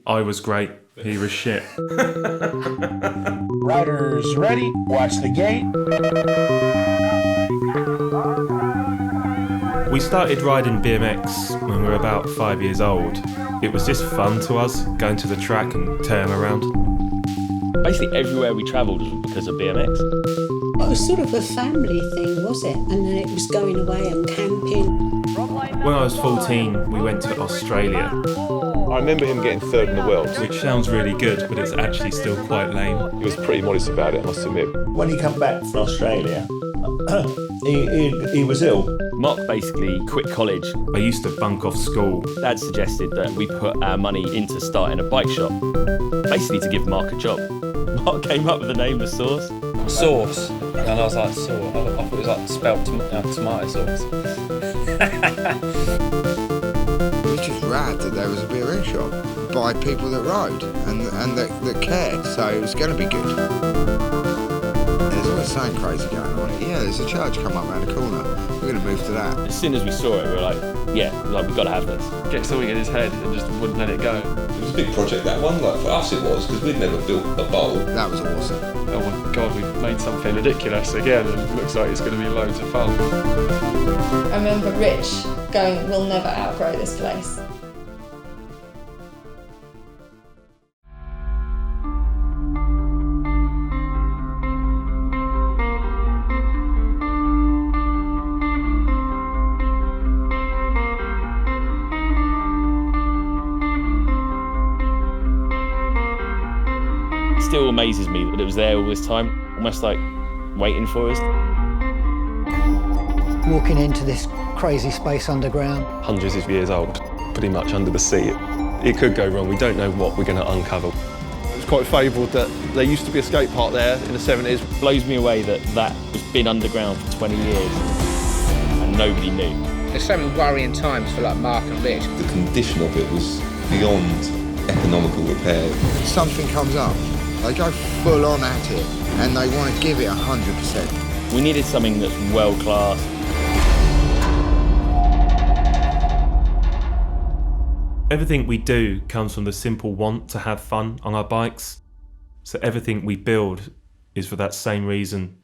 I was great. He was shit. Riders ready, watch the gate. We started riding BMX when we were about 5 years old. It was just fun to us, going to the track and tearing around. Basically everywhere we travelled was because of BMX. It was sort of a family thing, was it? And then it was going away and camping. When I was 14, we went to Australia. I remember him getting third in the world. Which sounds really good, but it's actually still quite lame. He was pretty modest about it, I must admit. When he come back from Australia, he was ill. Mark basically quit college. I used to bunk off school. Dad suggested that we put our money into starting a bike shop, basically to give Mark a job. Mark came up with the name of Sauce. Sauce. And I was like, sauce. I thought it was like spelt tomato sauce. It was just rad that there was a BMX shop by people that rode and that cared, so it was going to be good. There's always something crazy going on. Yeah, there's a church come up around the corner. We're going to move to that. As soon as we saw it, we were like, yeah, like we've got to have this. Get something in his head and just wouldn't let it go. It was a big project, that one. Like for us it was, because we'd never built a bowl. That was awesome. Oh my God, we've made something ridiculous again and it looks like it's going to be loads of fun. I remember Rich going, we'll never outgrow this place. It still amazes me that it was there all this time, almost like waiting for us. Walking into this crazy space underground. Hundreds of years old, pretty much under the sea. It could go wrong. We don't know what we're going to uncover. It's quite fabled that there used to be a skate park there in the 70s. It blows me away that that has been underground for 20 years and nobody knew. There's so many worrying times for like Marc and Rich. The condition of it was beyond economical repair. Something comes up, they go full on at it and they want to give it 100%. We needed something that's world class. Everything we do comes from the simple want to have fun on our bikes. So everything we build is for that same reason.